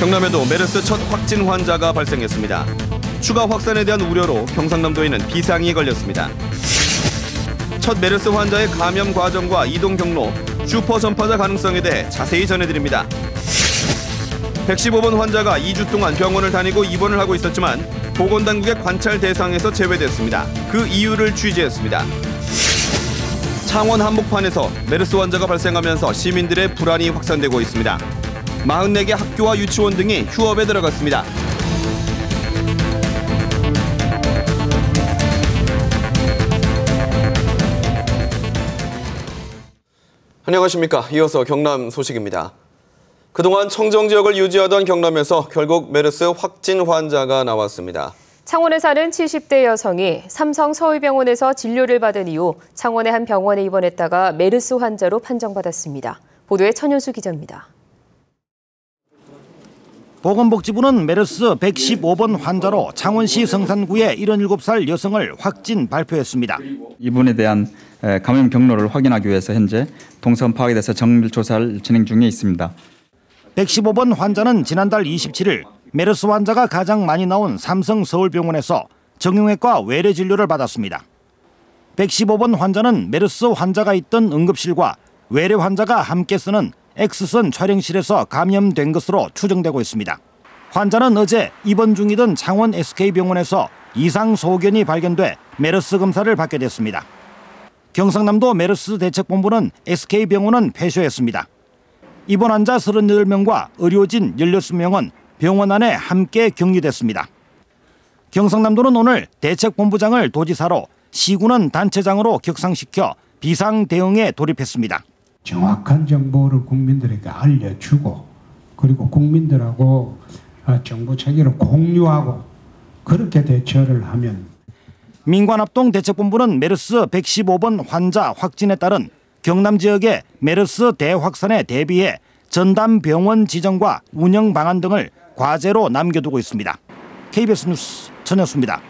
경남에도 메르스 첫 확진 환자가 발생했습니다. 추가 확산에 대한 우려로 경상남도에는 비상이 걸렸습니다. 첫 메르스 환자의 감염 과정과 이동 경로, 슈퍼 전파자 가능성에 대해 자세히 전해드립니다. 115번 환자가 2주 동안 병원을 다니고 입원을 하고 있었지만 보건당국의 관찰 대상에서 제외됐습니다. 그 이유를 취재했습니다. 창원 한복판에서 메르스 환자가 발생하면서 시민들의 불안이 확산되고 있습니다. 44개 학교와 유치원 등이 휴업에 들어갔습니다. 안녕하십니까. 이어서 경남 소식입니다. 그동안 청정 지역을 유지하던 경남에서 결국 메르스 확진 환자가 나왔습니다. 창원에 사는 70대 여성이 삼성 서울병원에서 진료를 받은 이후 창원의 한 병원에 입원했다가 메르스 환자로 판정받았습니다. 보도에 천윤수 기자입니다. 보건복지부는 메르스 115번 환자로 창원시 성산구의 77살 여성을 확진 발표했습니다. 이분에 대한 감염 경로를 확인하기 위해서 현재 동선 파악에 대해서 정밀 조사를 진행 중에 있습니다. 115번 환자는 지난달 27일 메르스 환자가 가장 많이 나온 삼성 서울병원에서 정형외과 외래 진료를 받았습니다. 115번 환자는 메르스 환자가 있던 응급실과 외래 환자가 함께 쓰는 X선 촬영실에서 감염된 것으로 추정되고 있습니다. 환자는 어제 입원 중이던 창원 SK병원에서 이상 소견이 발견돼 메르스 검사를 받게 됐습니다. 경상남도 메르스 대책본부는 SK병원은 폐쇄했습니다. 입원 환자 38명과 의료진 16명은 병원 안에 함께 격리됐습니다. 경상남도는 오늘 대책본부장을 도지사로, 시군은 단체장으로 격상시켜 비상 대응에 돌입했습니다. 정확한 정보를 국민들에게 알려주고 그리고 국민들하고 정보 체계를 공유하고 그렇게 대처를 하면. 민관합동대책본부는 메르스 115번 환자 확진에 따른 경남 지역의 메르스 대확산에 대비해 전담병원 지정과 운영 방안 등을 과제로 남겨두고 있습니다. KBS 뉴스 전현수입니다.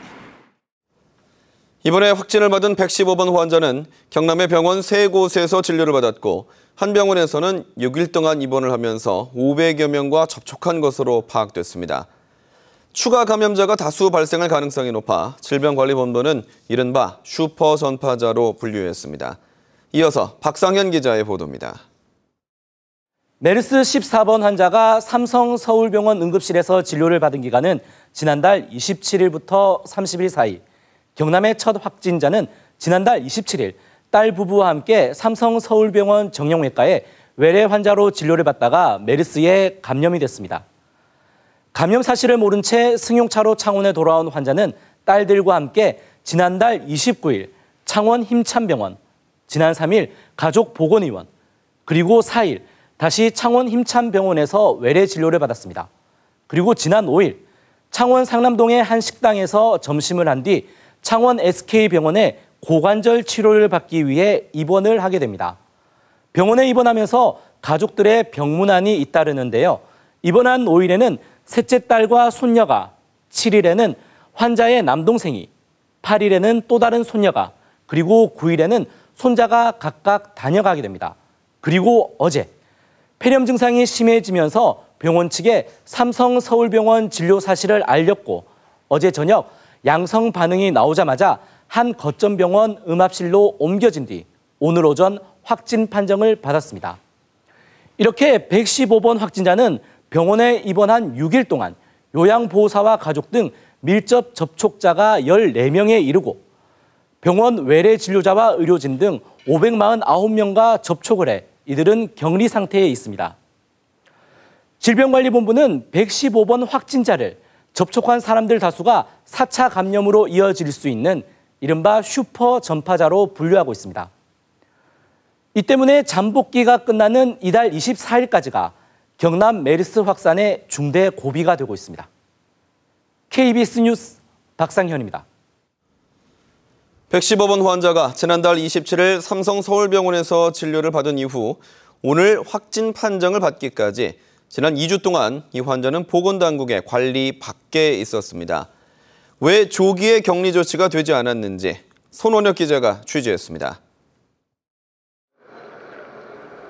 이번에 확진을 받은 115번 환자는 경남의 병원 3곳에서 진료를 받았고 한 병원에서는 6일 동안 입원을 하면서 500여 명과 접촉한 것으로 파악됐습니다. 추가 감염자가 다수 발생할 가능성이 높아 질병관리본부는 이른바 슈퍼 전파자로 분류했습니다. 이어서 박상현 기자의 보도입니다. 메르스 14번 환자가 삼성 서울병원 응급실에서 진료를 받은 기간은 지난달 27일부터 30일 사이, 경남의 첫 확진자는 지난달 27일 딸 부부와 함께 삼성 서울병원 정형외과에 외래 환자로 진료를 받다가 메르스에 감염이 됐습니다. 감염 사실을 모른 채 승용차로 창원에 돌아온 환자는 딸들과 함께 지난달 29일 창원 힘찬병원, 지난 3일 가족보건의원, 그리고 4일 다시 창원 힘찬병원에서 외래 진료를 받았습니다. 그리고 지난 5일 창원 상남동의 한 식당에서 점심을 한 뒤 창원 SK병원에 고관절 치료를 받기 위해 입원을 하게 됩니다. 병원에 입원하면서 가족들의 병문안이 잇따르는데요. 입원한 5일에는 셋째 딸과 손녀가, 7일에는 환자의 남동생이, 8일에는 또 다른 손녀가, 그리고 9일에는 손자가 각각 다녀가게 됩니다. 그리고 어제 폐렴 증상이 심해지면서 병원 측에 삼성 서울병원 진료 사실을 알렸고 어제 저녁 양성 반응이 나오자마자 한 거점병원 음압실로 옮겨진 뒤 오늘 오전 확진 판정을 받았습니다. 이렇게 115번 확진자는 병원에 입원한 6일 동안 요양보호사와 가족 등 밀접 접촉자가 14명에 이르고 병원 외래 진료자와 의료진 등 549명과 접촉을 해 이들은 격리 상태에 있습니다. 질병관리본부는 115번 확진자를 접촉한 사람들 다수가 4차 감염으로 이어질 수 있는 이른바 슈퍼 전파자로 분류하고 있습니다. 이 때문에 잠복기가 끝나는 이달 24일까지가 경남 메르스 확산의 중대 고비가 되고 있습니다. KBS 뉴스 박상현입니다. 115번 환자가 지난달 27일 삼성 서울병원에서 진료를 받은 이후 오늘 확진 판정을 받기까지 지난 2주 동안 이 환자는 보건당국의 관리 밖에 있었습니다. 왜 조기에 격리 조치가 되지 않았는지 손원혁 기자가 취재했습니다.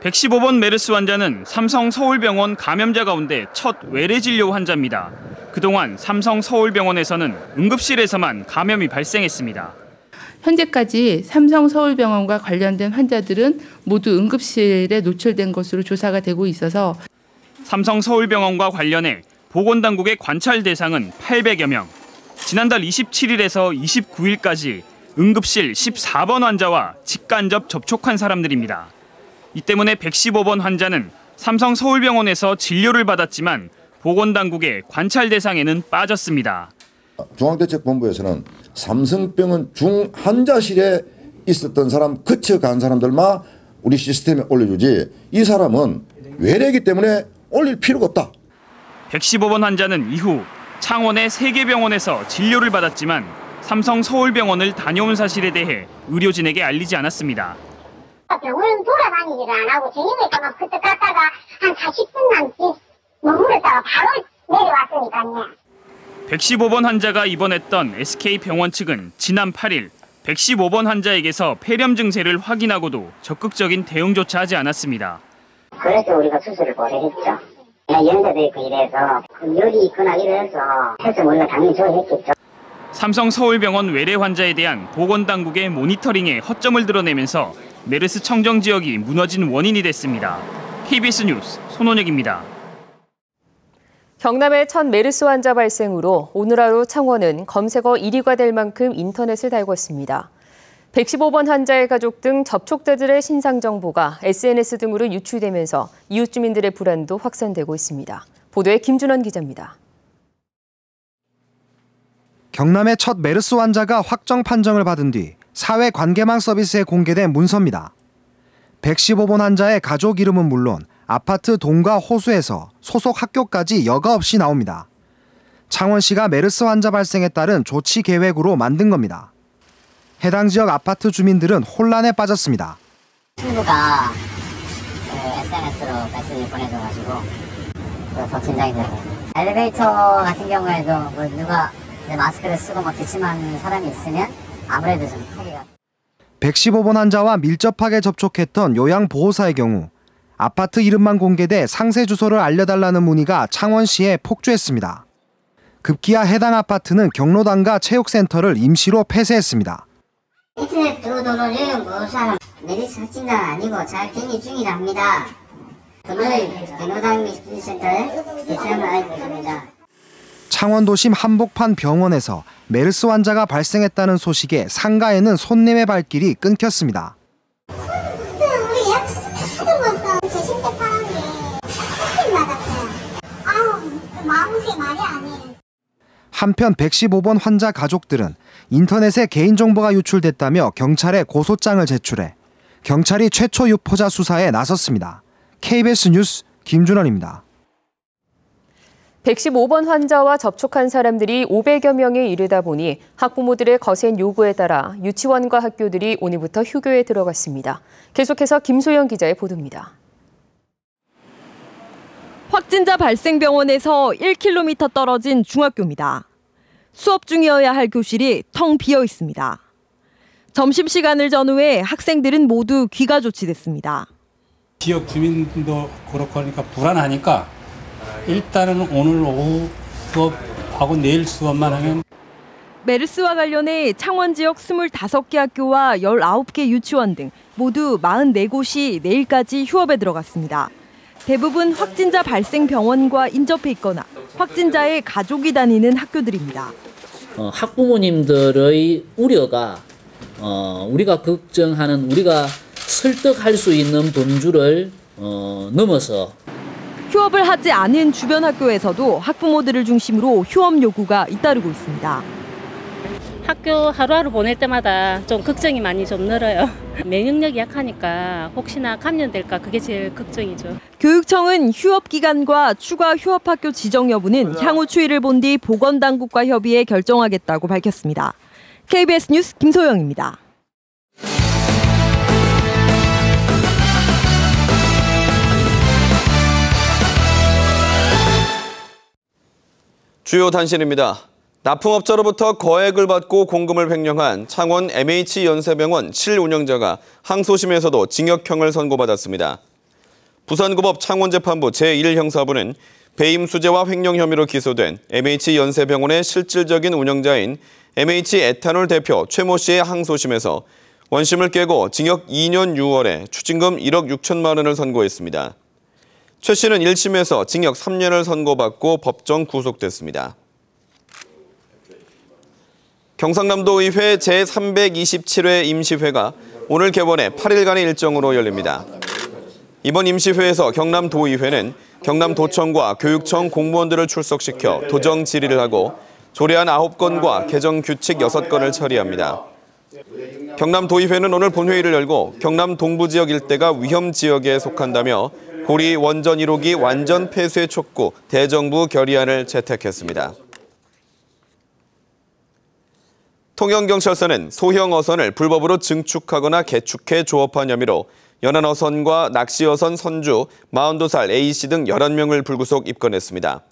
115번 메르스 환자는 삼성 서울병원 감염자 가운데 첫 외래 진료 환자입니다. 그동안 삼성 서울병원에서는 응급실에서만 감염이 발생했습니다. 현재까지 삼성 서울병원과 관련된 환자들은 모두 응급실에 노출된 것으로 조사가 되고 있어서 삼성 서울병원과 관련해 보건당국의 관찰 대상은 800여 명. 지난달 27일에서 29일까지 응급실 14번 환자와 직간접 접촉한 사람들입니다. 이 때문에 115번 환자는 삼성 서울병원에서 진료를 받았지만 보건당국의 관찰 대상에는 빠졌습니다. 중앙대책본부에서는 삼성병원 중환자실에 있었던 사람, 거쳐간 사람들만 우리 시스템에 올려주지 이 사람은 외래이기 때문에 올릴 필요가 없다. 115번 환자는 이후 창원의 3개 병원에서 진료를 받았지만 삼성 서울병원을 다녀온 사실에 대해 의료진에게 알리지 않았습니다. 병원 돌아다니지를 안 하고 저녁에까만 그때 갔다가 한 40분만 머무르다가 바로 내려왔으니까요. 115번 환자가 입원했던 SK병원 측은 지난 8일 115번 환자에게서 폐렴 증세를 확인하고도 적극적인 대응조차 하지 않았습니다. 그래서 우리가 수술을 고려했죠. 연세도 있고 이래서 열이 있거나 이래서 해서 우리가 당연히 조회했겠죠. 삼성 서울병원 외래 환자에 대한 보건당국의 모니터링에 허점을 드러내면서 메르스 청정 지역이 무너진 원인이 됐습니다. KBS 뉴스 손원혁입니다. 경남의 첫 메르스 환자 발생으로 오늘 하루 창원은 검색어 1위가 될 만큼 인터넷을 달궜습니다. 115번 환자의 가족 등 접촉자들의 신상 정보가 SNS 등으로 유출되면서 이웃 주민들의 불안도 확산되고 있습니다. 보도에 김준원 기자입니다. 경남의 첫 메르스 환자가 확정 판정을 받은 뒤 사회관계망 서비스에 공개된 문서입니다. 115번 환자의 가족 이름은 물론 아파트 동과 호수에서 소속 학교까지 여과 없이 나옵니다. 창원시가 메르스 환자 발생에 따른 조치 계획으로 만든 겁니다. 해당 지역 아파트 주민들은 혼란에 빠졌습니다. 친구가 SNS로 메시지 보내줘가지고 더 긴장이 되고 엘리베이터 같은 경우에도 뭐 누가 마스크를 쓰고 기침하는 사람이 있으면 아무래도 좀 하기가 115번 환자와 밀접하게 접촉했던 요양보호사의 경우 아파트 이름만 공개돼 상세 주소를 알려달라는 문의가 창원시에 폭주했습니다. 급기야 해당 아파트는 경로당과 체육센터를 임시로 폐쇄했습니다. 인터넷 도로를 모사는 메르스 확진자는 아니고 잘 격리 중이라 합니다. 오늘 경로당 센터에 대처를 알려드립니다. 창원도심 한복판 병원에서 메르스 환자가 발생했다는 소식에 상가에는 손님의 발길이 끊겼습니다. 우리 예약 받아봤어. 제 10대 파랑에 확진 받았어요. 아우 마음새 말이 아니에요. 한편 115번 환자 가족들은 인터넷에 개인정보가 유출됐다며 경찰에 고소장을 제출해 경찰이 최초 유포자 수사에 나섰습니다. KBS 뉴스 김준원입니다. 115번 환자와 접촉한 사람들이 500여 명에 이르다 보니 학부모들의 거센 요구에 따라 유치원과 학교들이 오늘부터 휴교에 들어갔습니다. 계속해서 김소영 기자의 보도입니다. 확진자 발생 병원에서 1km 떨어진 중학교입니다. 수업 중이어야 할 교실이 텅 비어 있습니다. 점심시간을 전후해 학생들은 모두 귀가 조치됐습니다. 지역 주민도 그렇고 하니까 불안하니까 일단은 오늘 오후 수업하고 내일 수업만 하면 메르스와 관련해 창원 지역 25개 학교와 19개 유치원 등 모두 44곳이 내일까지 휴업에 들어갔습니다. 대부분 확진자 발생 병원과 인접해 있거나 확진자의 가족이 다니는 학교들입니다. 학부모님들의 우려가 우리가 걱정하는 우리가 설득할 수 있는 범주를 넘어서 휴업을 하지 않은 주변 학교에서도 학부모들을 중심으로 휴업 요구가 잇따르고 있습니다. 학교 하루하루 보낼 때마다 좀 걱정이 많이 좀 늘어요. 면역력이 약하니까 혹시나 감염될까 그게 제일 걱정이죠. 교육청은 휴업 기간과 추가 휴업 학교 지정 여부는 향후 추이를 본 뒤 보건당국과 협의해 결정하겠다고 밝혔습니다. KBS 뉴스 김소영입니다. 주요 단신입니다. 납품업자로부터 거액을 받고 공금을 횡령한 창원 MH연세병원 7운영자가 항소심에서도 징역형을 선고받았습니다. 부산고법 창원재판부 제1형사부는 배임 수재와 횡령 혐의로 기소된 MH연세병원의 실질적인 운영자인 MH에탄올 대표 최모 씨의 항소심에서 원심을 깨고 징역 2년 6월에 추징금 1억 6천만 원을 선고했습니다. 최 씨는 1심에서 징역 3년을 선고받고 법정 구속됐습니다. 경상남도의회 제327회 임시회가 오늘 개원해 8일간의 일정으로 열립니다. 이번 임시회에서 경남도의회는 경남도청과 교육청 공무원들을 출석시켜 도정 질의를 하고 조례안 9건과 개정 규칙 6건을 처리합니다. 경남도의회는 오늘 본회의를 열고 경남 동부지역 일대가 위험지역에 속한다며 고리 원전 1호기 완전 폐쇄 촉구 대정부 결의안을 채택했습니다. 통영경찰서는 소형 어선을 불법으로 증축하거나 개축해 조업한 혐의로 연안 어선과 낚시 어선 선주 42살 A씨 등 11명을 불구속 입건했습니다.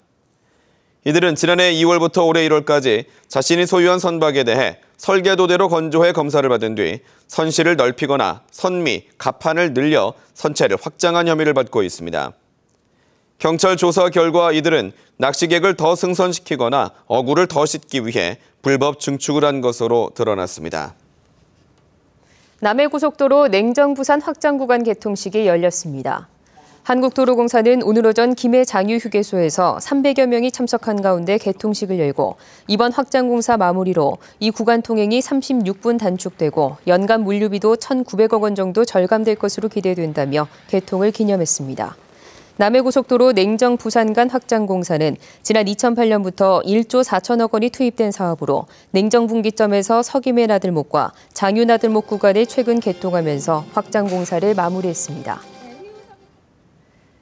이들은 지난해 2월부터 올해 1월까지 자신이 소유한 선박에 대해 설계도대로 건조해 검사를 받은 뒤 선실을 넓히거나 선미, 갑판을 늘려 선체를 확장한 혐의를 받고 있습니다. 경찰 조사 결과 이들은 낚시객을 더 승선시키거나 어구를 더 싣기 위해 불법 증축을 한 것으로 드러났습니다. 남해고속도로 냉정-부산 확장 구간 개통식이 열렸습니다. 한국도로공사는 오늘 오전 김해 장유휴게소에서 300여 명이 참석한 가운데 개통식을 열고 이번 확장공사 마무리로 이 구간 통행이 36분 단축되고 연간 물류비도 1,900억 원 정도 절감될 것으로 기대된다며 개통을 기념했습니다. 남해고속도로 냉정-부산 간 확장공사는 지난 2008년부터 1조 4천억 원이 투입된 사업으로 냉정-분기점에서 서김해 나들목과 장유 나들목 구간을 최근 개통하면서 확장공사를 마무리했습니다.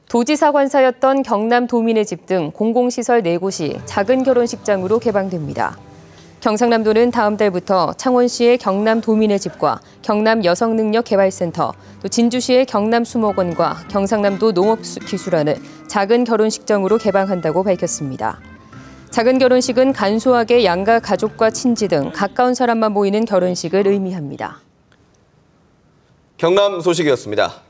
도지사 관사였던 경남 도민의 집 등 공공시설 4곳이 작은 결혼식장으로 개방됩니다. 경상남도는 다음 달부터 창원시의 경남 도민의 집과 경남 여성능력개발센터, 또 진주시의 경남 수목원과 경상남도 농업기술원을 작은 결혼식장으로 개방한다고 밝혔습니다. 작은 결혼식은 간소하게 양가 가족과 친지 등 가까운 사람만 모이는 결혼식을 의미합니다. 경남 소식이었습니다.